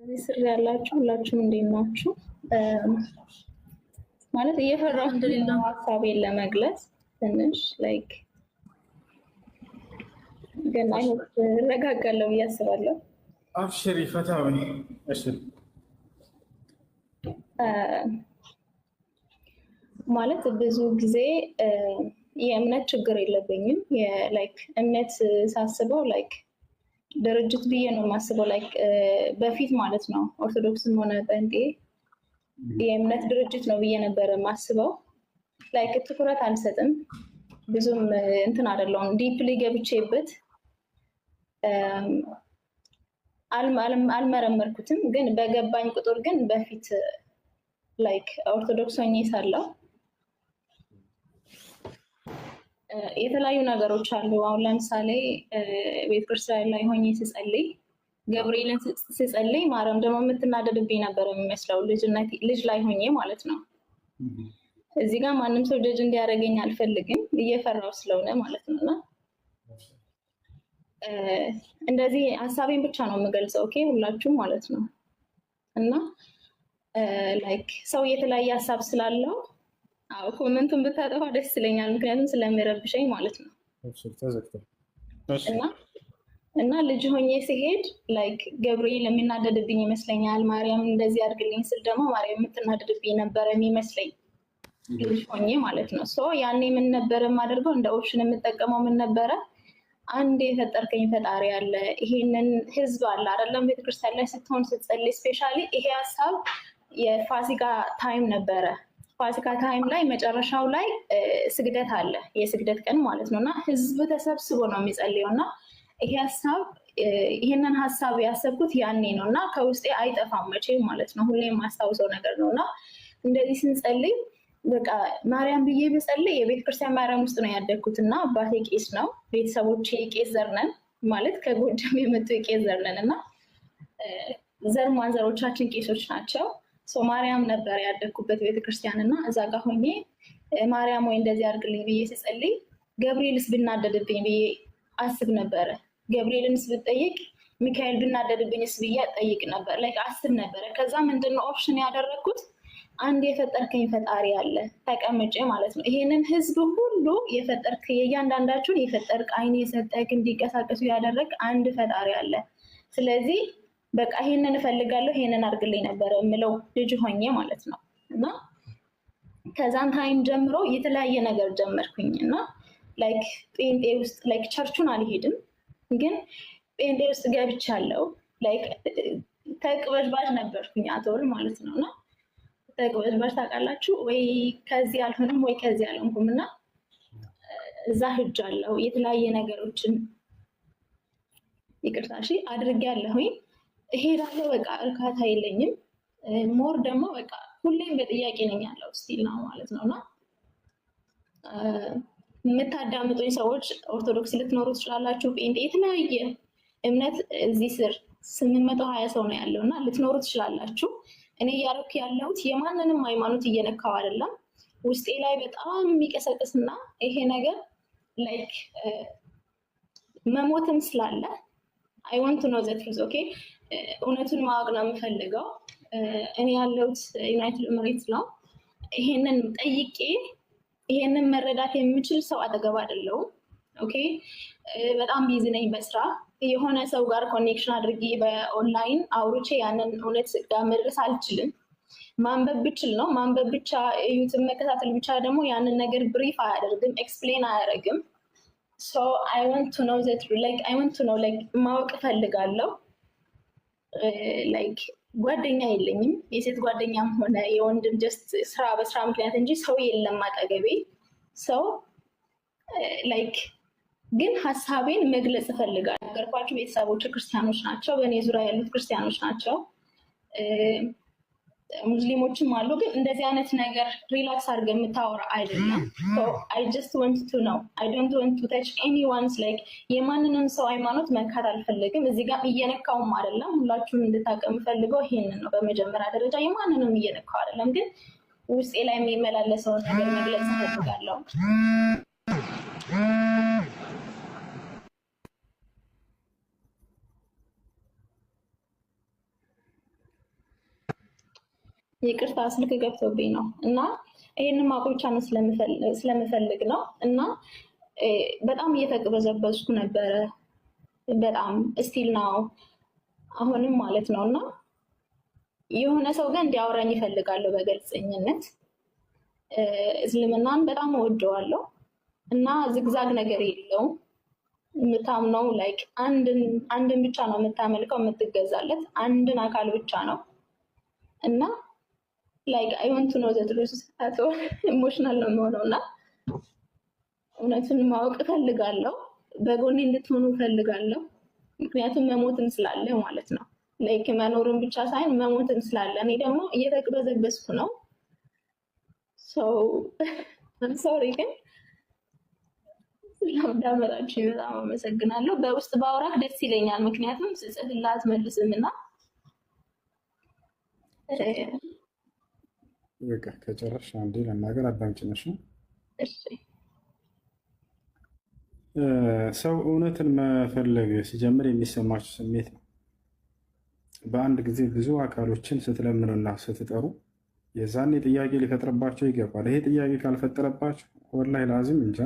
እዚህ ስር ያላችሁ ሁላችሁም እንዴት ናችሁ? ማለት እየፈራሁ ነው ሀሳቤን ለመግለጽ ትንሽ ላይክ ግን አይሆን ረጋጋለሁ ብዬ አስባለሁ። አብሽሪ ፈታዊ። እሺ ማለት ብዙ ጊዜ የእምነት ችግር የለብኝም። ላይክ እምነት ሳስበው ላይክ ድርጅት ብዬ ነው የማስበው። ላይክ በፊት ማለት ነው ኦርቶዶክስም ሆነ ጴንጤ የእምነት ድርጅት ነው ብዬ ነበረ የማስበው። ላይክ ትኩረት አልሰጥም ብዙም እንትን አይደለሁም ዲፕሊ ገብቼበት አልመረመርኩትም። ግን በገባኝ ቁጥር ግን በፊት ላይክ ኦርቶዶክስ ሆኜ ሳለሁ የተለያዩ ነገሮች አሉ። አሁን ለምሳሌ ቤተክርስቲያን ላይ ሆኜ ስጸልይ ገብርኤልን ስጸልይ ማርያም ደግሞ የምትናደድብኝ ነበር የሚመስለው ልጅ ላይ ሆኜ ማለት ነው። እዚህ ጋር ማንም ሰው ጀጅ እንዲያደርገኝ አልፈልግም እየፈራው ስለሆነ ማለት ነውና እንደዚህ ሀሳቤን ብቻ ነው የምገልጸው። ኦኬ ሁላችሁም ማለት ነው። እና ላይክ ሰው የተለያየ ሀሳብ ስላለው ኮመንቱን ብታጠፋ ደስ ይለኛል፣ ምክንያቱም ስለሚረብሸኝ ማለት ነው። እና ልጅ ሆኜ ሲሄድ ላይክ ገብርኤል የሚናደድብኝ ይመስለኛል። ማርያም እንደዚህ አድርግልኝ ስል ደግሞ ማርያም የምትናደድብኝ ነበረ የሚመስለኝ ልጅ ሆኜ ማለት ነው። ሶ ያኔ ምን ነበረ የማደርገው እንደ ኦፕሽን የምጠቀመው ምን ነበረ? አንድ የፈጠርከኝ ፈጣሪ አለ፣ ይሄንን ህዝብ አለ አይደለም ቤተክርስቲያን ላይ ስትሆን ስትጸልይ ስፔሻሊ ይሄ ሀሳብ የፋሲካ ታይም ነበረ። ፋሲካ ታይም ላይ መጨረሻው ላይ ስግደት አለ፣ የስግደት ቀን ማለት ነውና ህዝብ ተሰብስቦ ነው የሚጸልየው እና ይሄ ሀሳብ ይሄንን ሀሳብ ያሰብኩት ያኔ ነውና ከውስጤ አይጠፋም መቼም ማለት ነው። ሁሌም የማስታውሰው ነገር ነውና እንደዚህ ስንጸልይ በቃ ማርያም ብዬ ብጸልይ የቤተክርስቲያን ማርያም ውስጥ ነው ያደግኩት እና አባቴ ቄስ ነው፣ ቤተሰቦቼ ቄስ ዘር ነን ማለት ከጎጃም የመጡ የቄስ ዘር ነን እና ዘር ማንዘሮቻችን ቄሶች ናቸው። ማርያም ነበር ያደግኩበት ቤተክርስቲያን እና እዛ ጋር ሆኜ ማርያም ወይ እንደዚህ አድርግልኝ ብዬ ስጸልይ ገብርኤልስ ብናደድብኝ ብዬ አስብ ነበረ። ገብርኤልንስ ብጠይቅ ሚካኤል ብናደድብኝስ ብዬ ጠይቅ ነበር፣ ላይክ አስብ ነበረ። ከዛ ምንድነው ኦፕሽን ያደረግኩት አንድ የፈጠርከኝ ፈጣሪ አለ ተቀምጬ ማለት ነው። ይሄንን ህዝብ ሁሉ የፈጠርክ የእያንዳንዳችሁን የፈጠርክ አይን የሰጠክ እንዲንቀሳቀሱ ያደረግ አንድ ፈጣሪ አለ። ስለዚህ በቃ ይሄንን እፈልጋለሁ ይሄንን አድርግልኝ ነበር የምለው ልጅ ሆኜ ማለት ነው። እና ከዛን ታይም ጀምሮ የተለያየ ነገር ጀመርኩኝ እና ላይክ ጴንጤ ውስጥ ላይክ ቸርቹን አልሄድም ግን ጴንጤ ውስጥ ገብቻለሁ። ላይክ ተቅበዝባዥ ነበርኩኝ አቶል ማለት ነው። እና ተቅበዝባዥ ታውቃላችሁ ወይ? ከዚህ አልሆንም ወይ ከዚህ አልሆንኩም እና እዛ ሄጃለሁ። የተለያየ ነገሮችን ይቅርታ እሺ አድርጌያለሁኝ። እሄዳለሁ በቃ እርካታ የለኝም። ሞር ደግሞ በቃ ሁሌም በጥያቄ ነኝ ያለው ስቲል ነው ማለት ነውና የምታዳምጡኝ ሰዎች ኦርቶዶክስ ልትኖሩ ትችላላችሁ፣ ጴንጤ የተለያየ እምነት እዚህ ስር 820 ሰው ነው ያለው እና ልትኖሩ ትችላላችሁ። እኔ እያደረኩ ያለሁት የማንንም ሃይማኖት እየነካው አይደለም። ውስጤ ላይ በጣም የሚቀሰቅስና ይሄ ነገር ላይክ መሞትም ስላለ አይ ዋንት ቱ ኖ ዘ ትሩዝ ኦኬ። እውነቱን ማወቅ ነው የምፈልገው። እኔ ያለሁት ዩናይትድ ኤምሬትስ ነው። ይሄንን ጠይቄ ይሄንን መረዳት የምችል ሰው አጠገብ አይደለሁም። ኦኬ በጣም ቢዚ ነኝ በስራ። የሆነ ሰው ጋር ኮኔክሽን አድርጌ በኦንላይን አውርቼ ያንን እውነት ጋር መድረስ አልችልም። ማንበብ ብችል ነው ማንበብ ብቻ ዩቲዩብ መከታተል ብቻ ደግሞ ያንን ነገር ብሪፍ አያደርግም፣ ኤክስፕሌን አያደርግም። ሶ አይ ዋንት ቱ ኖ ዘት ላይክ አይ ዋንት ቱ ኖ ላይክ ማወቅ እፈልጋለሁ። ላይክ ጓደኛ የለኝም፣ የሴት ጓደኛም ሆነ የወንድም ጀስት ስራ በስራ ምክንያት እንጂ ሰው የለም አጠገቤ። ሰው ላይክ ግን ሀሳቤን መግለጽ እፈልጋለሁ። ነገርኳችሁ ቤተሰቦች ክርስቲያኖች ናቸው፣ በእኔ ዙሪያ ያሉት ክርስቲያኖች ናቸው፣ ሙስሊሞችም አሉ። ግን እንደዚህ አይነት ነገር ሪላክስ አድርገህ የምታወራ አይደለም። አይ ጀስት ዋንት ቱ ኖው አይ ዶንት ዋንት ቱ ታች ኤኒዋንስ ላይክ የማንንም ሰው ሃይማኖት መንካት አልፈልግም። እዚህ ጋር እየነካውም አይደለም። ሁላችሁም እንድታውቁ የምፈልገው ይሄንን ነው። በመጀመሪያ ደረጃ የማንንም እየነካው አይደለም፣ ግን ውስጤ ላይ የሚመላለሰውን ነገር መግለጽ እፈልጋለሁ። ይቅርታ ስልክ ገብቶብኝ ነው እና ይሄንን ማወቅ ብቻ ነው ስለምፈልግ ነው እና በጣም እየተቅበዘበዝኩ ነበረ። በጣም ስቲል ነው አሁንም ማለት ነው እና የሆነ ሰው ግን እንዲያወራኝ ይፈልጋለሁ በግልጽኝነት። እስልምናን በጣም እወደዋለሁ እና ዝግዛግ ነገር የለውም። የምታምነው ላይክ አንድን ብቻ ነው የምታመልከው፣ የምትገዛለት አንድን አካል ብቻ ነው እና ላይክ አይ ዋንት ቱ ኖ ዘ ትሩዝ አቶ ኢሞሽናል ነው የምሆነው እና እውነቱን ማወቅ እፈልጋለሁ። በጎኔ እንድትሆኑ እፈልጋለሁ። ምክንያቱም መሞትም ስላለ ማለት ነው። ላይክ መኖርን ብቻ ሳይሆን መሞትም ስላለ እኔ ደግሞ እየተቅበዘበዝኩ ነው። ሶሪ ግን ስለማዳመጣችሁ በጣም አመሰግናለሁ። በውስጥ ባውራክ ደስ ይለኛል፣ ምክንያቱም ስጽፍልህ አትመልስም እና በቃ ከጨረስሽ አንዴ ለናገር አዳምጪኝ። እሺ። ሰው እውነትን መፈለግ ሲጀምር የሚሰማችሁ ስሜት ነው። በአንድ ጊዜ ብዙ አካሎችን ስትለምኑና ስትጠሩ የዛኔ ጥያቄ ሊፈጥርባቸው ይገባል። ይሄ ጥያቄ ካልፈጠረባቸው ወላሂ ላዚም እንጃ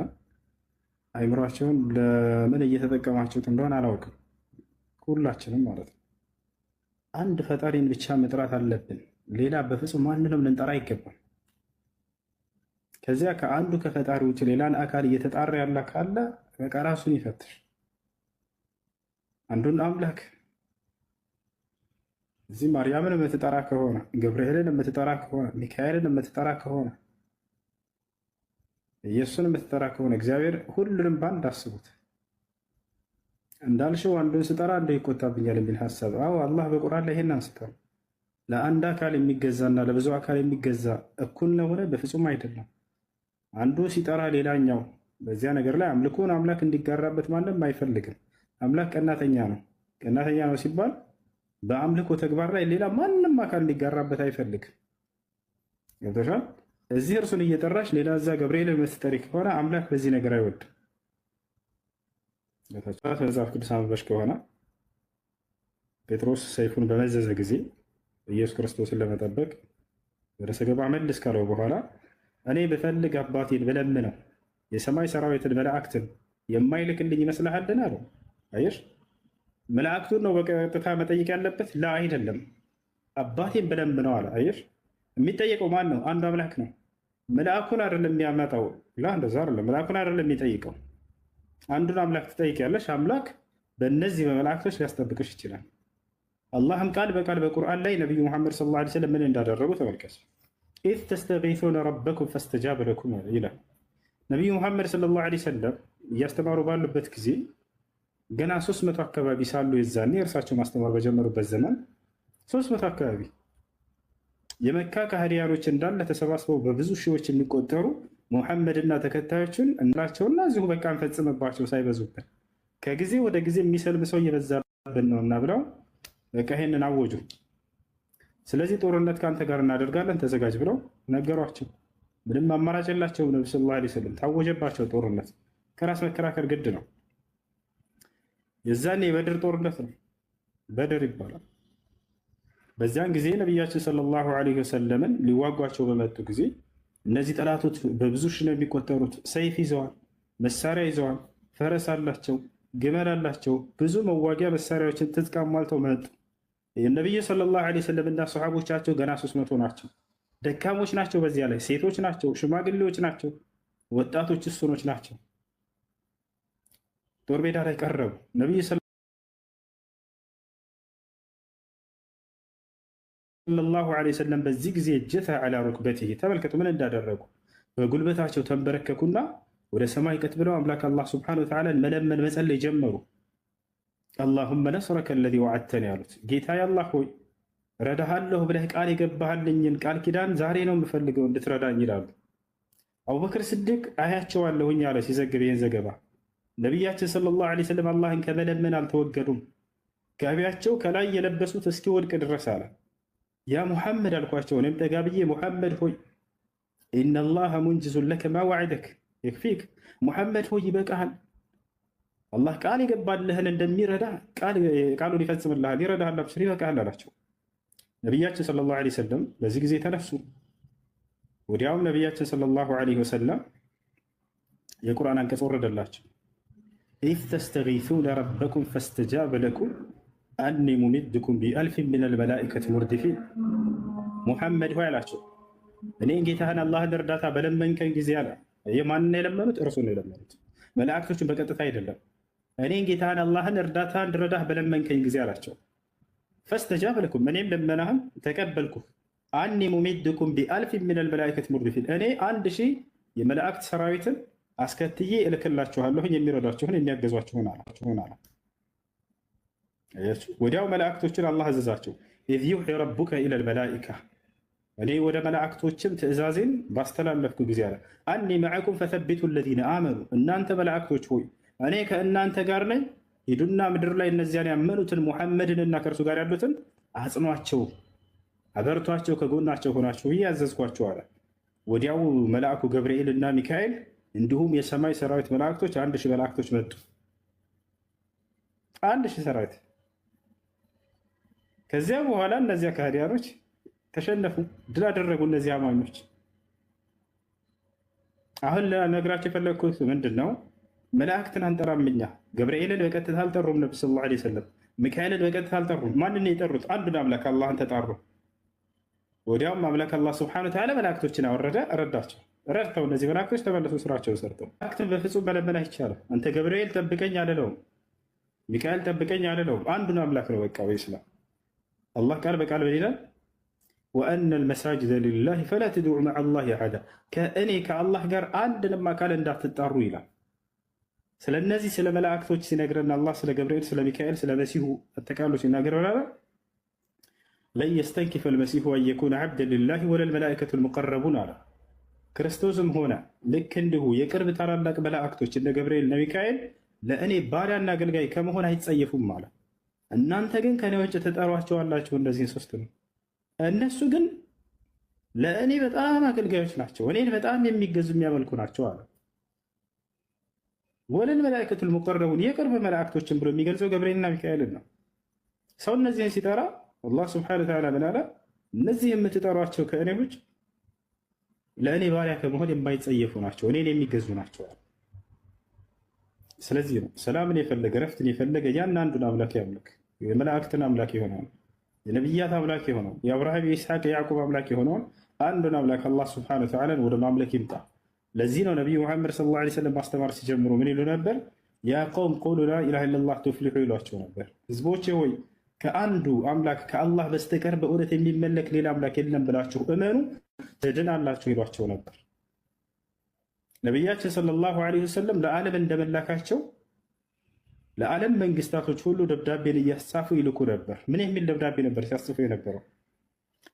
አይምሯቸውን ለምን እየተጠቀማችሁት እንደሆነ አላውቅም። ሁላችንም ማለት ነው አንድ ፈጣሪን ብቻ መጥራት አለብን። ሌላ በፍጹም ማንንም ልንጠራ አይገባም። ከዚያ ከአንዱ ከፈጣሪ ውጭ ሌላን አካል እየተጣራ ያለ ካለ በቃ ራሱን ይፈትሽ። አንዱን አምላክ እዚህ ማርያምን የምትጠራ ከሆነ ገብርኤልን የምትጠራ ከሆነ ሚካኤልን የምትጠራ ከሆነ ኢየሱስን የምትጠራ ከሆነ እግዚአብሔር ሁሉንም በአንድ አስቡት። እንዳልሽው አንዱን ስጠራ እንደ ይቆጣብኛል የሚል ሀሳብ አላህ በቁርአን ላይ ይሄን አንስቷል። ለአንድ አካል የሚገዛና ለብዙ አካል የሚገዛ እኩል ነው ሆነ? በፍጹም አይደለም። አንዱ ሲጠራ ሌላኛው በዚያ ነገር ላይ አምልኮን አምላክ እንዲጋራበት ማንም አይፈልግም። አምላክ ቀናተኛ ነው። ቀናተኛ ነው ሲባል በአምልኮ ተግባር ላይ ሌላ ማንም አካል እንዲጋራበት አይፈልግም። ገብቶሻል? እዚህ እርሱን እየጠራሽ ሌላ እዛ ገብርኤልን የምትጠሪ ከሆነ አምላክ በዚህ ነገር አይወድም። መጽሐፍ ቅዱስ አንበሽ ከሆነ ጴጥሮስ ሰይፉን በመዘዘ ጊዜ ኢየሱስ ክርስቶስን ለመጠበቅ ወደ ሰገባ መልስ ካለው በኋላ እኔ ብፈልግ አባቴን ብለምነው የሰማይ ሰራዊትን መላእክትን የማይልክልኝ ይመስልሃልን አለው። አየሽ፣ መላእክቱን ነው በቀጥታ መጠየቅ ያለበት? ላ አይደለም፣ አባቴን ብለምነው አለ። አየሽ፣ የሚጠየቀው ማን ነው? አንዱ አምላክ ነው። መልአኩን አይደለም የሚያመጣው። ላ እንደዛ አይደለም፣ መልአኩን አይደለም የሚጠይቀው። አንዱን አምላክ ትጠይቂያለሽ። አምላክ በእነዚህ በመላእክቶች ሊያስጠብቅሽ ይችላል። አላህም ቃል በቃል በቁርአን ላይ ነቢዩ ሙሐመድ ሰለላሁ ዐለይሂ ወሰለም ምን እንዳደረጉ ተመልከቱ። ኢዝ ተስተጊሱነ ረበኩም ፈስተጃበ ለኩም ይላል። ነቢዩ ሙሐመድ ሰለላሁ ዐለይሂ ወሰለም እያስተማሩ ባሉበት ጊዜ ገና 300 አካባቢ ሳሉ የዛኔ እርሳቸው ማስተማር በጀመሩበት ዘመን 300 አካባቢ የመካ ከሃዲያኖች እንዳለ ተሰባስበው በብዙ ሺዎች የሚቆጠሩ ሙሐመድና ተከታዮችን እንላቸውና እዚሁ በቃ እንፈጽምባቸው ሳይበዙብን ከጊዜ ወደ ጊዜ የሚሰልም ሰው እየበዛብን ነውና ብለው በቃ ይሄንን አወጁ። ስለዚህ ጦርነት ከአንተ ጋር እናደርጋለን ተዘጋጅ ብለው ነገሯቸው። ምንም አማራጭ የላቸውም። ነብዩ ሰለላሁ ዐለይሂ ወሰለም ታወጀባቸው ጦርነት። ከራስ መከራከር ግድ ነው። የዛኔ የበድር ጦርነት ነው፣ በድር ይባላል። በዚያን ጊዜ ነቢያችን ሰለላሁ ዐለይሂ ወሰለምን ሊዋጓቸው በመጡ ጊዜ እነዚህ ጠላቶች በብዙ ሺህ ነው የሚቆጠሩት። ሰይፍ ይዘዋል፣ መሳሪያ ይዘዋል፣ ፈረስ አላቸው፣ ግመል አላቸው፣ ብዙ መዋጊያ መሳሪያዎችን ትጥቅ አሟልተው መጡ። የነቢዩ ሰለላሁ ዐለይሂ ወሰለም እና ሰሓቦቻቸው ገና 300 ናቸው። ደካሞች ናቸው። በዚያ ላይ ሴቶች ናቸው፣ ሽማግሌዎች ናቸው፣ ወጣቶች እሱኖች ናቸው። ጦር ሜዳ ላይ ቀረቡ። ነቢዩ ሰለላሁ ዐለይሂ ወሰለም በዚህ ጊዜ ጀተ ዐላ ሩክበቲሂ ተመልከቱ ምን እንዳደረጉ። በጉልበታቸው ተንበረከኩና ወደ ሰማይ ቀጥ ብለው አምላክ አላህ ሱብሓነሁ ወተዓላ መለመን መጸለይ ጀመሩ። አላሁመ ነስረከ አለዚ ወዐድተኒ ያሉት፣ ጌታዬ አላህ ሆይ ረዳሃለሁ ብለህ ቃል የገባህልኝን ቃል ኪዳን ዛሬ ነው የምፈልገው እንድትረዳኝ ይላሉ። አቡበክር ስዲቅ አያቸዋለሁኝ አለ ሲዘግብ ይህን ዘገባ። ነቢያችን ሰለላሁ ዐለይሂ ወሰለም አላህን ከመለመን አልተወገዱም። ጋቢያቸው ከላይ የለበሱት እስኪወድቅ ድረስ አለ። ያ ሙሐመድ አልኳቸው፣ እኔም ጠጋ ብዬ ሙሐመድ ሆይ ኢነላሃ ሙንጅዙን ለከ ማ ወዐደክ የክፊክ፣ ሙሐመድ ሆይ ይበቃሃል፣ አላህ ቃል የገባልህን እንደሚረዳ ቃሉን ይፈጽምልሃል፣ ይረዳሃል፣ አብሽር፣ ይበቃሃል አላቸው። ነቢያችን ሰለላሁ ዐለይሂ ወሰለም በዚህ ጊዜ ተነሱ። ወዲያውም ነቢያችን ሰለላሁ ዐለይሂ ወሰለም የቁርአን አንቀጽ ወረደላቸው። ኢዝ ተስተጊሱነ ረበኩም ፈስተጃበ ለኩም አኒ ሙሚድኩም ቢአልፊን ሚነል መላኢከቲ ሙርዲፊን። ሙሐመድ ሆይ አላቸው፣ እኔን ጌታህን አላህን እርዳታ በለመንከን ጊዜ አለ። የማንን የለመኑት? እርሱን የለመኑት፣ መላእክቶችን በቀጥታ አይደለም። እኔን ጌታህን አላህን እርዳታ እንድረዳህ በለመንከኝ ጊዜ አላቸው፣ ፈስተጃበ ለኩም እኔም ልመናህን ተቀበልኩ። አኒ ሙሚድኩም ቢአልፊን ሚነል መላኢከቲ ሙርዲፊን እኔ 1000 የመላእክት ሰራዊትን አስከትዬ እልክላችኋለሁ የሚረዷችሁን የሚያገዟችሁን አለ። ወዲያው መላእክቶችን አላህ አዘዛቸው። ኢዝ ዩሒ ረቡከ ኢለል መላኢካ እኔ ወደ መላእክቶችም ትእዛዜን ባስተላለፍኩ ጊዜ አለ አኒ መዐኩም ፈሰቢቱ ለዚነ አመኑ እናንተ መላእክቶች ሆይ እኔ ከእናንተ ጋር ነኝ፣ ሂዱና ምድር ላይ እነዚያን ያመኑትን ሙሐመድንና ከእርሱ ጋር ያሉትን አጽኗቸው፣ አበርቷቸው፣ ከጎናቸው ሆናችሁ ብዬ ያዘዝኳቸው አለ። ወዲያው መልአኩ ገብርኤል እና ሚካኤል እንዲሁም የሰማይ ሰራዊት መላእክቶች 1000 መላእክቶች መጡ። 1000 ሰራዊት። ከዚያ በኋላ እነዚያ ከሃዲያኖች ተሸነፉ፣ ድል አደረጉ እነዚህ አማኞች። አሁን ለነግራቸው የፈለግኩት ምንድን ነው? መላእክትን አንጠራም እኛ። ገብርኤልን በቀጥታ አልጠሩም ነቢ ሰለላሁ ዐለይሂ ወሰለም። ሚካኤልን በቀጥታ አልጠሩም። ማንን የጠሩት? አንዱን አምላክ አላህን ተጣሩ። ወዲያውም አምላክ አላህ ሱብሓነሁ ወተዓላ መላእክቶችን አወረደ፣ ረዳቸው። ረድተው እነዚህ መላእክቶች ተመለሱ ስራቸውን ሰርተው። መላእክትን በፍጹም መለመን አይቻልም። አንተ ገብርኤል ጠብቀኝ አልለውም፣ ሚካኤል ጠብቀኝ አልለውም። አንዱን አምላክ ነው በቃ በኢስላም። አላህ ቃል በቃል ምን ይላል? ወአነ ልመሳጅደ ሊላህ ፈላ ተድዑ መዓ ላሂ አሐዳ ከእኔ ከአላህ ጋር አንድንም አካል እንዳትጣሩ ይላል። ስለ እነዚህ ስለ መላእክቶች ሲነግረን አላህ ስለ ገብርኤል፣ ስለ ሚካኤል፣ ስለ መሲሁ አጠቃሎ ሲናገር ሆናለ ለን የስተንኪፈ ልመሲሁ አን የኩነ ዓብደን ሊላህ ወለልመላኢከቱ ልሙቀረቡን አለ። ክርስቶስም ሆነ ልክ እንዲሁ የቅርብ ታላላቅ መላእክቶች እነ ገብርኤል እነ ሚካኤል ለእኔ ባሪያና አገልጋይ ከመሆን አይጸየፉም አለ። እናንተ ግን ከኔ ውጭ ትጠሯቸዋላችሁ እነዚህን ሶስት ነው። እነሱ ግን ለእኔ በጣም አገልጋዮች ናቸው፣ እኔን በጣም የሚገዙ የሚያመልኩ ናቸው አለ። ወለልመላኢከቱ ልሙቀረቡን የቅርብ መላእክቶችን ብሎ የሚገልጸው ገብርኤልና ሚካኤልን ነው። ሰው እነዚህን ሲጠራ አላህ ስብሐነሁ ወተዓላ ምን አለ? እነዚህ የምትጠሯቸው ከእኔ ውጭ ለእኔ ባሪያ ከመሆን የማይጸየፉ ናቸው፣ እኔን የሚገዙ ናቸው። ስለዚህ ነው ሰላምን የፈለገ ረፍትን የፈለገ ያን አንዱን አምላክ ያምልክ። የመላእክትን አምላክ የሆነውን የነቢያት አምላክ የሆነውን የአብርሃም የኢስሐቅ የያዕቁብ አምላክ የሆነውን አንዱን አምላክ አላህ ሱብሓነሁ ወተዓላን ወደ ማምለክ ይምጣ። ለዚህ ነው ነቢዩ ሙሐመድ ሰለላሁ ዐለይሂ ወሰለም ማስተማር ሲጀምሩ ምን ይሉ ነበር? ያ ቀውም ቁሉ ላ ኢላሃ ኢለላህ ቱፍሊሑ ይሏቸው ነበር። ህዝቦቼ ሆይ ከአንዱ አምላክ ከአላህ በስተቀር በእውነት የሚመለክ ሌላ አምላክ የለም ብላችሁ እመኑ ትድናላችሁ ይሏቸው ነበር። ነቢያችን ሰለላሁ ዐለይሂ ወሰለም ለዓለም እንደመላካቸው ለዓለም መንግስታቶች ሁሉ ደብዳቤን እያጻፉ ይልኩ ነበር። ምን የሚል ደብዳቤ ነበር ሲያጽፉ የነበረው?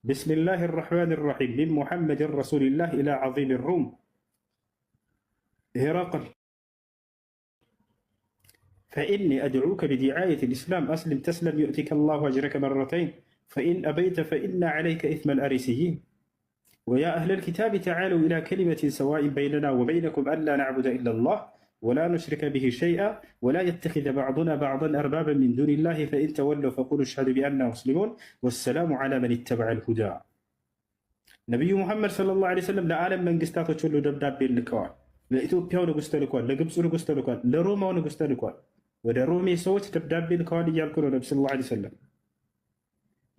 ቢስሚላህ ራሕማን ራሒም ሚን ሙሐመድን ረሱሊላህ ኢላ ዐዚም ሩም ሄራቅል ፈኢኒ አድዑከ ቢዲዓየት ልእስላም አስሊም ተስለም ዩእቲከ ላሁ አጅረከ መረተይን ፈኢን አበይተ ፈኢና ዐለይከ ኢትመ ልአሪሲይን ወያ አህለ ልኪታብ ተዓለው ኢላ ከሊመትን ሰዋኢን በይነና ወበይነኩም አላ ናዕቡደ ኢላ ላህ ወላ ኑሽሪከ ብሂ ሸይአ ወላ የተኪዘ ባዕዱና ባዕዳን አርባበን ሚን ዱን ላህ ፈኢን ተወለው ፈቁሉ እሽሀዱ ቢአና ሙስሊሙን ወሰላሙ ዐላ መን ኢተበዐ ልሁዳ። ነቢዩ ሙሐመድ ሰለላሁ ዐለይሂ ወሰለም ለዓለም መንግስታቶች ሁሉ ደብዳቤ ልከዋል። ለኢትዮጵያው ንጉሥ ተልኳል፣ ለግብፁ ንጉሥ ተልኳል፣ ለሮማው ንጉሥ ተልኳል። ወደ ሮሜ ሰዎች ደብዳቤ ልከዋል እያልኩ ነው። ነቢ ሰለላሁ ዐለይሂ ወሰለም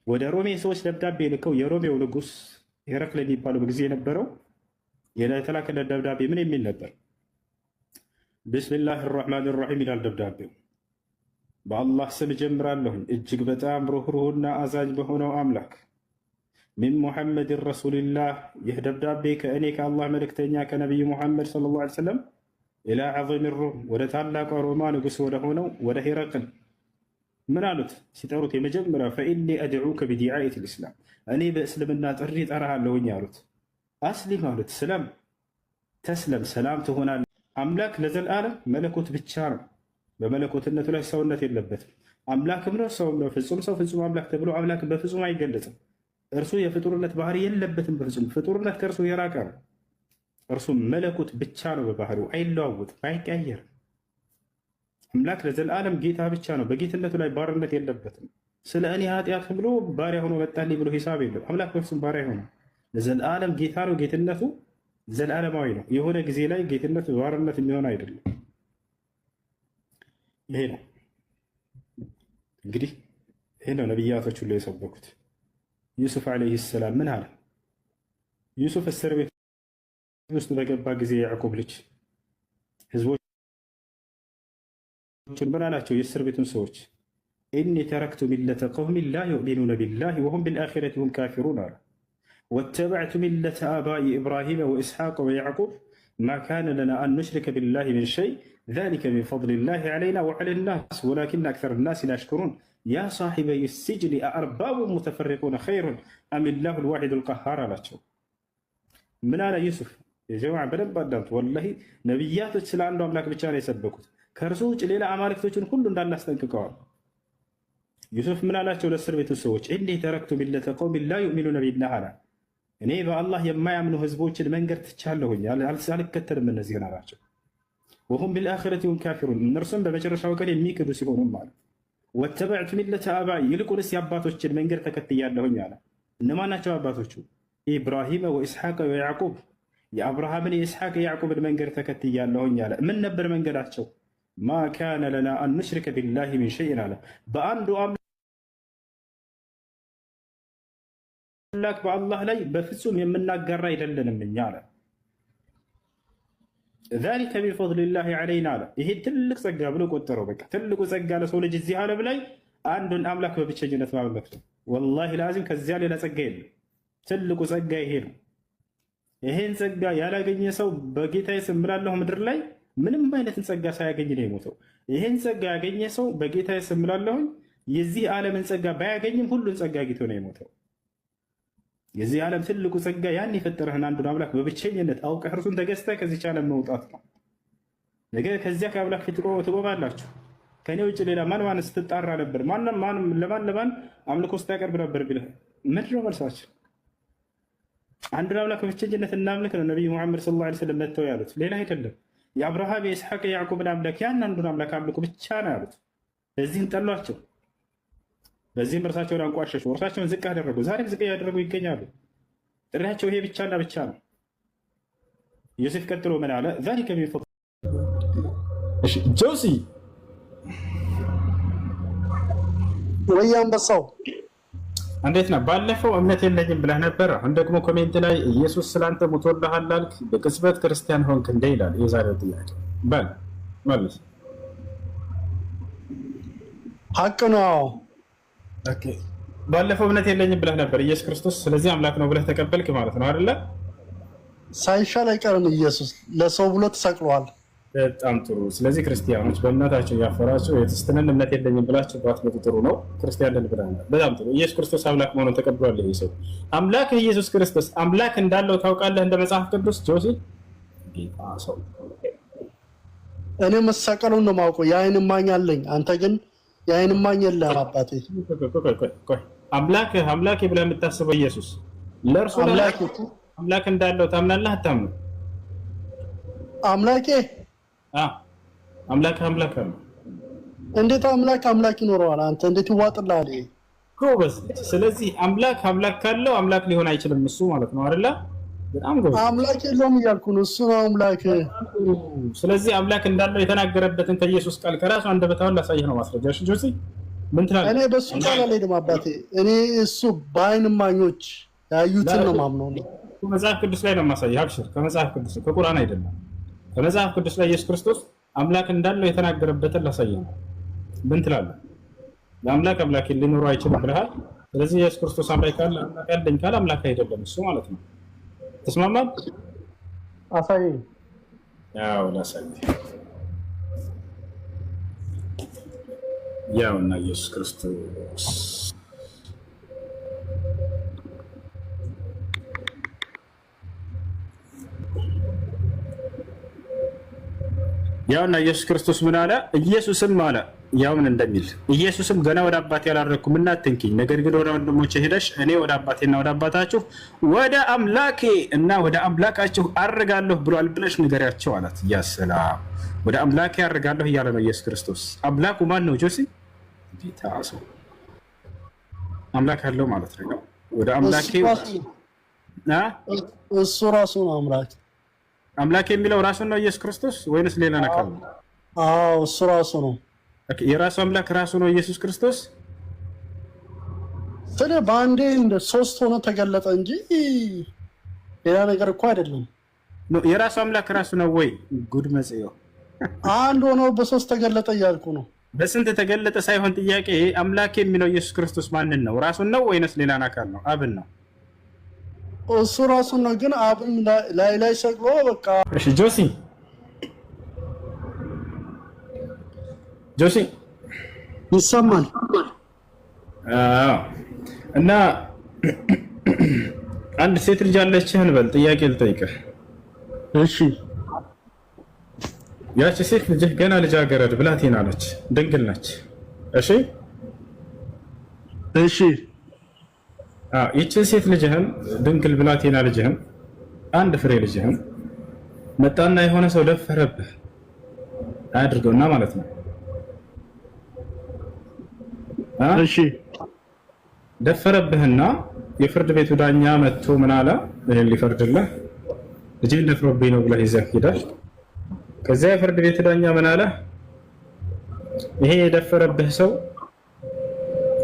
ወደ ሮሜ ሰዎች ደብዳቤ ልከው የሮሜው ንጉሥ ሄራክል የሚባለው በጊዜ የነበረው የተላከለት ደብዳቤ ምን የሚል ነበር? ቢስሚላህ ራሕማን ራሒም ይላል ደብዳቤው። በአላህ ስም ጀምራለሁኝ እጅግ በጣም ሩህሩህና አዛኝ በሆነው አምላክ ሚን ሙሐመድን ረሱልላህ ይህ ደብዳቤ ከእኔ ከአላህ መልእክተኛ ከነቢዩ ሙሐመድ ሰለላሁ ዐለይሂ ወሰለም ኢላ ዐዚም ሩም ወደ ታላቋ ሮማ ንጉሥ ወደ ሆነው ወደ ሄራቅል ምን አሉት ሲጠሩት? የመጀመሪያ ፈኢኒ አድዑከ ቢዲዓየት ልእስላም እኔ በእስልምና ጥሪ ጠራሃለሁኝ አሉት። አስሊም አሉት። ስለም ተስለም ሰላም ትሆናለህ። አምላክ ለዘላለም መለኮት ብቻ ነው። በመለኮትነቱ ላይ ሰውነት የለበትም። አምላክም ነው ሰውም ነው። ፍጹም ሰው ፍጹም አምላክ ተብሎ አምላክ በፍጹም አይገለጽም። እርሱ የፍጡርነት ባህሪ የለበትም። በፍጹም ፍጡርነት ከእርሱ የራቀ ነው። እርሱ መለኮት ብቻ ነው። በባህሪው አይለዋወጥም፣ አይቀየርም። አምላክ ለዘላለም ጌታ ብቻ ነው። በጌትነቱ ላይ ባርነት የለበትም። ስለ እኔ ኃጢአት ብሎ ባሪያ ሆኖ መጣልኝ ብሎ ሂሳብ የለው። አምላክ በፍጹም ባሪያ ሆነ ለዘላለም ጌታ ነው። ጌትነቱ ዘላለማዊ ነው። የሆነ ጊዜ ላይ ጌትነቱ ባርነት የሚሆን አይደለም። ይሄ ነው እንግዲህ ይሄ ነው ነቢያቶች ሁሉ የሰበኩት። ዩሱፍ ዓለይሂ ሰላም ምን አለ? ዩሱፍ እስር ቤት ውስጥ በገባ ጊዜ የያዕቆብ ልጅ ህዝቦችን ምን አላቸው? የእስር ቤቱን ሰዎች ኢኒ ተረክቱ ሚለተ ቀውሚን ላ ዩእሚኑነ ቢላሂ ወሁም ቢልአኺረቲ ሁም ካፊሩን አለ። ወተበዕቱ ሚለተ አባኢ ኢብራሂመ ወኢስሐቅ ወያዕቁብ ማ ካነ ለና አን ኑሽሪከ ቢላሂ ሚን ሸይ ዛሊከ ሚን ፈድሊላሂ ዐለይና ወዐለ ናስ ወላኪነ አክሰረ ናስ ላ የሽኩሩን ያ ሳሒበይ ሲጅኒ አአርባቡ ሙተፈሪቁነ ኸይሩን አሚላሁ ልዋሒዱ ልቀሃር አላቸው። ምን አለ ዩሱፍ? የጀማዓ በደንብ አዳምጡ። ወላሂ ነቢያቶች ስለ አንዱ አምላክ ብቻ ነው የሰበኩት። ከእርሱ ውጭ ሌላ አማልክቶችን ሁሉ እንዳላስጠንቅቀዋል። ዩሱፍ ምን አላቸው ለእስር ቤቱ ሰዎች? ኢኒ ተረክቱ ሚለተ ቀውሚን ላ ዩእሚኑነ ቢላህ አላ፣ እኔ በአላህ የማያምኑ ህዝቦችን መንገድ ትቻለሁኝ፣ አልከተልም እነዚህን አላቸው። ወሁም ቢልአኺረቲ ሁም ካፊሩን፣ እነርሱም በመጨረሻው ቀን የሚክዱ ሲሆኑም ማለት። ወተበዕቱ ሚለተ አባኢ፣ ይልቁንስ የአባቶችን መንገድ ተከትያለሁኝ አለ። እነማን ናቸው አባቶቹ? ኢብራሂመ ወኢስሐቅ ወያዕቁብ፣ የአብርሃምን የኢስሐቅ የያዕቁብን መንገድ ተከትያለሁኝ አለ። ምን ነበር መንገዳቸው? ማ ካነ ለና አን ኑሽሪከ ቢላሂ ሚን ሸይን አለ። በአንዱ አምላክ በአላህ ላይ በፍጹም የምናጋራ አይደለንም እኛ አለ። ዛሊከ ሚን ፈድሊላሂ ዐለይና አለ። ይሄ ትልቅ ጸጋ ብሎ ቆጠረው። በቃ ትልቁ ጸጋ ለሰው ልጅ እዚህ ዓለም ላይ አንዱን አምላክ በብቸኝነት ማምለክ ነው። ወላሂ ላዚም ከዚያ ሌላ ጸጋ የለም። ትልቁ ጸጋ ይሄ ነው። ይሄን ጸጋ ያላገኘ ሰው በጌታዬ ስም እምላለሁ ምድር ላይ ምንም አይነትን ጸጋ ሳያገኝ ነው የሞተው። ይሄን ጸጋ ያገኘ ሰው በጌታዬ ስም እምላለሁ የዚህ ዓለምን ጸጋ ባያገኝም ሁሉን ጸጋ አግኝቶ ነው የሞተው። የዚህ ዓለም ትልቁ ጸጋ ያን የፈጠረህን አንዱን አምላክ በብቸኝነት አውቀህ እርሱን ተገዝተህ ከዚች ዓለም መውጣት ነው። ነገ ከዚያ ከአምላክ ፊት ትቆማላችሁ። ከኔ ውጭ ሌላ ማን ስትጣራ ነበር? ለማን አምልኮ ስታቀርብ ነበር ቢልህ ምንድን ነው መልሳችን? አንዱን አምላክ በብቸኝነት እናምልክ ነው ነቢዩ ሙሐመድ ሰለላሁ ዐለይሂ ወሰለም መጥተው ያሉት፣ ሌላ አይደለም። የአብርሃም የኢስሐቅ የያዕቁብን አምላክ ያን አንዱን አምላክ አምልኩ ብቻ ነው ያሉት። በዚህም ጠሏቸው፣ በዚህም እርሳቸውን አንቋሸሹ፣ እርሳቸውን ዝቅ አደረጉ። ዛሬም ዝቅ እያደረጉ ይገኛሉ። ጥሪያቸው ይሄ ብቻና ብቻ ነው። ዮሴፍ ቀጥሎ ምን አለ? ዛሊከ ሚን ፈድሊ ጆሲ ወይ አንበሳው እንዴት ነው? ባለፈው እምነት የለኝም ብለህ ነበር። አሁን ደግሞ ኮሜንት ላይ ኢየሱስ ስላንተ ሞቶልሃል አልክ፣ በቅጽበት ክርስቲያን ሆንክ እንደ ይላል። የዛሬው ጥያቄ በል መልስ። ሀቅ ነው። ኦኬ፣ ባለፈው እምነት የለኝም ብለህ ነበር ኢየሱስ ክርስቶስ፣ ስለዚህ አምላክ ነው ብለህ ተቀበልክ ማለት ነው አይደለ? ሳይሻል አይቀርም። ኢየሱስ ለሰው ብሎ ተሰቅሏል። በጣም ጥሩ። ስለዚህ ክርስቲያኖች በእምነታቸው ያፈራቸው የክርስትናን እምነት የለኝም ብላችሁ ባትመጡ ጥሩ ነው። ክርስቲያን ነን ብለናል። በጣም ጥሩ። ኢየሱስ ክርስቶስ አምላክ መሆኑን ተቀብሏል። ይሄ ሰው አምላክ ኢየሱስ ክርስቶስ አምላክ እንዳለው ታውቃለህ? እንደ መጽሐፍ ቅዱስ ጆሲ ጌታ ሰው እኔ መሰቀሉን ነው የማውቀው። የዓይን እማኝ አለኝ። አንተ ግን የዓይን እማኝ የለህም አባቴ። አምላክ ብለህ የምታስበው ኢየሱስ ለእርሱ አምላክ እንዳለው ታምናለህ አታምንም? አምላኬ አምላክ አለ። እንዴት አምላክ ይኖረዋል? አንተ እንዴት ይዋጥልሃል? ጎበዝ። ስለዚህ አምላክ ካለው አምላክ ሊሆን አይችልም እሱ ማለት ነው አይደለ? በጣም ጎበዝ። አምላክ የለውም እያልኩ ነው። እሱ ነው አምላክ። ስለዚህ አምላክ እንዳለው የተናገረበትን ከኢየሱስ ቃል ከራሱ አንደበታውን ላሳይህ ነው ማስረጃ። እሺ ጆሲ ምን ትላለህ? እኔ በሱ ቃል አልሄድም አባቴ። እኔ እሱ በዓይን እማኞች ያዩትን ነው ማምነው። መጽሐፍ ቅዱስ ላይ ነው የማሳይህ። አብሽር። ከመጽሐፍ ቅዱስ ከቁርአን አይደለም። ከመጽሐፍ ቅዱስ ላይ ኢየሱስ ክርስቶስ አምላክ እንዳለው የተናገረበትን ላሳየህ ነው። ምን ትላለህ? ለአምላክ ሊኖረው አይችልም ብለሃል። ስለዚህ ኢየሱስ ክርስቶስ አምላክ ያለኝ ካለ አምላክ አይደለም እሱ ማለት ነው። ተስማማን? አሳየኝ። ያው ላሳየህ። ያውና ኢየሱስ ክርስቶስ ያውና ኢየሱስ ክርስቶስ ምን አለ? ኢየሱስም አለ ያውን እንደሚል ኢየሱስም ገና ወደ አባቴ አላረኩም እና አትንኪኝ፣ ነገር ግን ወደ ወንድሞቼ ሄደሽ እኔ ወደ አባቴና ወደ አባታችሁ ወደ አምላኬ እና ወደ አምላካችሁ አርጋለሁ ብሏል ብለሽ ንገሪያቸው አላት። ያ ሰላም፣ ወደ አምላኬ አርጋለሁ እያለ ነው ኢየሱስ ክርስቶስ። አምላኩ ማን ነው ጆሲ? ጌታ ሰው አምላክ አለው ማለት ነው። ወደ አምላኬ እሱ ራሱ ነው አምላክ። አምላክ የሚለው ራሱን ነው ኢየሱስ ክርስቶስ ወይንስ ሌላ ነገር ነው? አዎ እሱ ራሱ ነው። የራሱ አምላክ ራሱ ነው ኢየሱስ ክርስቶስ። ስለ በአንዴ እንደ ሶስት ሆኖ ተገለጠ እንጂ ሌላ ነገር እኮ አይደለም። የራሱ አምላክ ራሱ ነው ወይ? ጉድ መጽዮ አንድ ሆኖ በሶስት ተገለጠ እያልኩ ነው። በስንት ተገለጠ ሳይሆን ጥያቄ አምላክ የሚለው ኢየሱስ ክርስቶስ ማንን ነው? ራሱን ነው ወይንስ ሌላን አካል ነው? አብን ነው። እሱ ራሱን ነው፣ ግን አብን ላይ ሰቅሎ በቃ። እሺ ጆሲ ይሰማል? እና አንድ ሴት ልጅ አለችህ እንበል፣ ጥያቄ ልጠይቅህ። እሺ ያቺ ሴት ልጅህ ገና ልጃገረድ ብላቴና ነች፣ ድንግል ነች። እሺ ይችን ሴት ልጅህን ድንግል ብላቴና ልጅህን አንድ ፍሬ ልጅህን መጣና የሆነ ሰው ደፈረብህ አያድርገውና ማለት ነው። እሺ ደፈረብህና የፍርድ ቤቱ ዳኛ መጥቶ ምን አለ? ይሄን ሊፈርድልህ ልጅህን ደፍሮብኝ ነው ብለህ ይዘህ ሄደህ፣ ከዚያ የፍርድ ቤቱ ዳኛ ምን አለ? ይሄ የደፈረብህ ሰው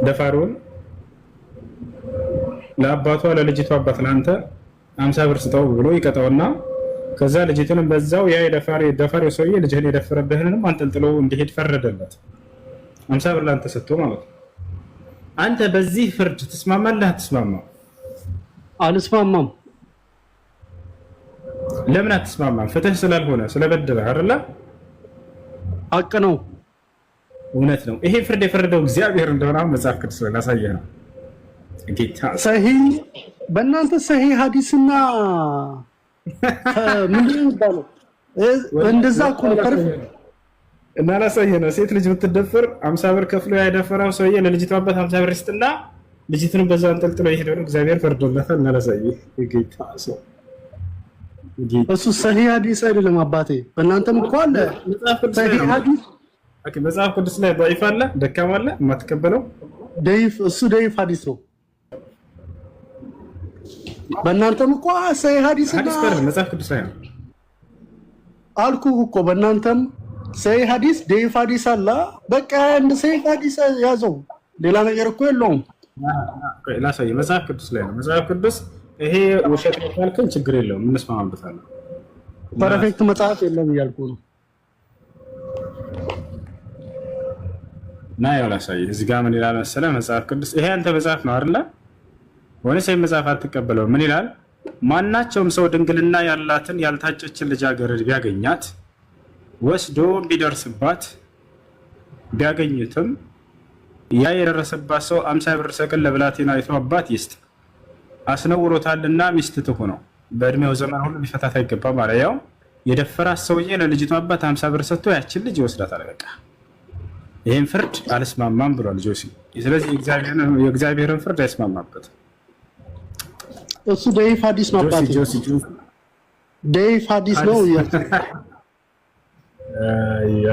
ደፋሪውን ለአባቷ ለልጅቷ አባት ለአንተ 50 ብር ስጠው ብሎ ይቀጣውና ከዛ ልጅቱንም በዛው ያ የደፋሪው ሰውዬ ልጅህን የደፈረብህንም አንጠልጥሎ እንዲሄድ ፈረደለት። 50 ብር ለአንተ ሰጥቶ ማለት ነው። አንተ በዚህ ፍርድ ትስማማለህ? አትስማማም? አልስማማም። ለምን አትስማማም? ፍትህ ስላልሆነ ስለበደለ አይደለ? ሀቅ ነው፣ እውነት ነው። ይሄ ፍርድ የፈረደው እግዚአብሔር እንደሆነ መጽሐፍ ቅዱስ ላይ ላሳየህ ነው። ሰሂህ በእናንተ ሰሂህ ሐዲስና ምንድን ነው የሚባለው? እንደዛ እኮ ነው። እና ላሳየህ ነው። ሴት ልጅ ብትደፈር 50 ብር ከፍሎ ያደፈረው ሰውዬ ለልጅቷ አባት 50 ብር ይስጥና ልጅቱንም በዛው አንጠልጥሎ ይሄድ ነው። እግዚአብሔር ፈርዶለታል። እና ላሳየህ የጌታ ሰው እሱ ሰሂህ ሐዲስ አይደለም አባቴ። በእናንተም እኮ አለ ሰሂህ ሐዲስ። መጽሐፍ ቅዱስ ላይ ضعيف አለ፣ ደካማ አለ፣ የማትቀበለው ደይፍ። እሱ ደይፍ ሐዲስ ነው። በእናንተም እኮ ሰሂህ ሐዲስ እና መጽሐፍ ቅዱስ ላይ ነው አልኩህ እኮ። በእናንተም ሰሂህ ሐዲስ ደይፍ ሐዲስ አለ። በቃ እንደ ሰሂህ ሐዲስ ያዘው፣ ሌላ ነገር እኮ የለውም። ላሳየህ፣ መጽሐፍ ቅዱስ ላይ ነው። መጽሐፍ ቅዱስ ይሄ ውሸት ነው ካልከኝ ችግር የለውም፣ እንስማማበታለን። ፐርፌክት መጽሐፍ የለም እያልኩ ነው። እና ያው ላሳየህ፣ እዚህ ጋር ምን ይላል መሰለህ? መጽሐፍ ቅዱስ ይሄ አንተ መጽሐፍ ነው አይደለ? ወይስ ይሄ መጽሐፍ አትቀበለው? ምን ይላል? ማናቸውም ሰው ድንግልና ያላትን ያልታጨችን ልጃገረድ ቢያገኛት ወስዶ ቢደርስባት ቢያገኙትም ያ የደረሰባት ሰው 50 ብር ሰቅል ለብላቴናይቱ አባት ይስጥ፣ አስነውሮታልና ሚስት ትሁነው፣ በእድሜው ዘመን ሁሉ ሊፈታት አይገባም ማለት። ያው የደፈራት ሰውዬ ለልጅቷ አባት 50 ብር ሰጥቶ ያችን ልጅ ይወስዳታል። በቃ ይህን ፍርድ አልስማማም ብሏል ጆሲ። ስለዚህ የእግዚአብሔርን ፍርድ አይስማማበትም። እሱ ደይፍ ሐዲስ ነው አባቴ፣ ደይፍ ሐዲስ ነው።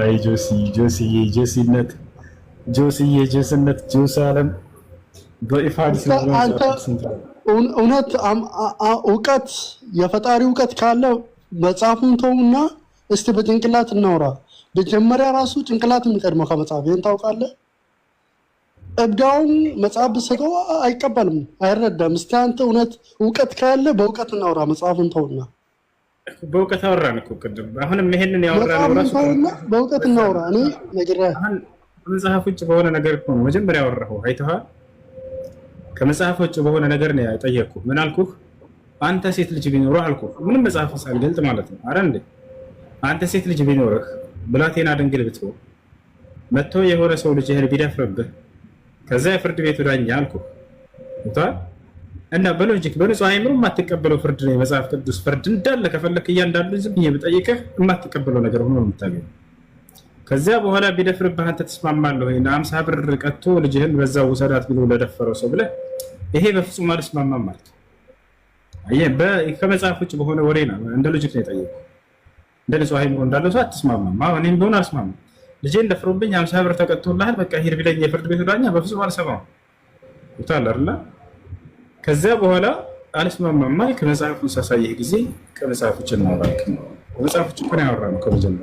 አይ ጆሲነት ጆሳለም ደይፍ ሐዲስ ነው። እውነት እውቀት የፈጣሪ እውቀት ካለ መጽሐፉን ተውና እስቲ በጭንቅላት እናውራ። መጀመሪያ ራሱ ጭንቅላት የሚቀድመው ከመጽሐፍ ይሄን ታውቃለህ። እብዳውን መጽሐፍ ብትሰጠው አይቀበልም፣ አይረዳም። እስቲ አንተ እውቀት ካለ በእውቀት እናውራ። መጽሐፉን ተውና በእውቀት አወራን እኮ ቅድም። አሁንም ይሄንን ያወራነው ራሱ በእውቀት እናውራ። እኔ ነግሬሃለሁ። ከመጽሐፍ ውጭ በሆነ ነገር እኮ ነው መጀመሪያ ያወራኸው። አይተሃል? ከመጽሐፍ ውጭ በሆነ ነገር ነው ያጠየቅኩህ። ምን አልኩህ? አንተ ሴት ልጅ ቢኖርህ አልኩህ። ምንም መጽሐፍ ሳልገልጥ ማለት ነው። አረ እንዴ አንተ ሴት ልጅ ቢኖርህ ብላቴና ድንግል ብትሆን መጥቶ የሆነ ሰው ልጅህን ቢደፍርብህ ከዛ የፍርድ ቤቱ ዳኛ አልኩህ እና በሎጂክ በንጹህ አይምሮ የማትቀበለው ፍርድ ነው የመጽሐፍ ቅዱስ ፍርድ እንዳለ። ከፈለክ እያንዳንዱ ዝም ብዬ ብጠይቅህ የማትቀበለው ነገር ሆኖ ነው የምታገኘው። ከዚያ በኋላ ቢደፍርብህ አንተ ትስማማለህ ወይ? 50 ብር ቀጥቶ ልጅህን በዛው ውሰዳት ብሎ ለደፈረው ሰው ብለህ ይሄ በፍጹም አልስማማም ማለት አየህ። ከመጽሐፍ ውጭ በሆነ ወሬ ነው እንደ ሎጂክ ነው የጠየቁህ። እንደ ንጹህ አይምሮ እንዳለው ሰው አትስማማም። አሁን እኔም ቢሆን አልስማማም። ልጄን ደፍሮብኝ 50 ብር ተቀጥቶልሃል በቃ ሂድ ቢለኝ የፍርድ ቤቱ ዳኛ በፍጹም አልሰማም። ይታል አይደል? ከዚያ በኋላ አልስማማም ማለት ከመጽሐፉን ሳሳየህ ጊዜ ከመጽሐፎች እናወራለን። መጽሐፎች እኮ ነው ያወራነው ከመጀመሪያ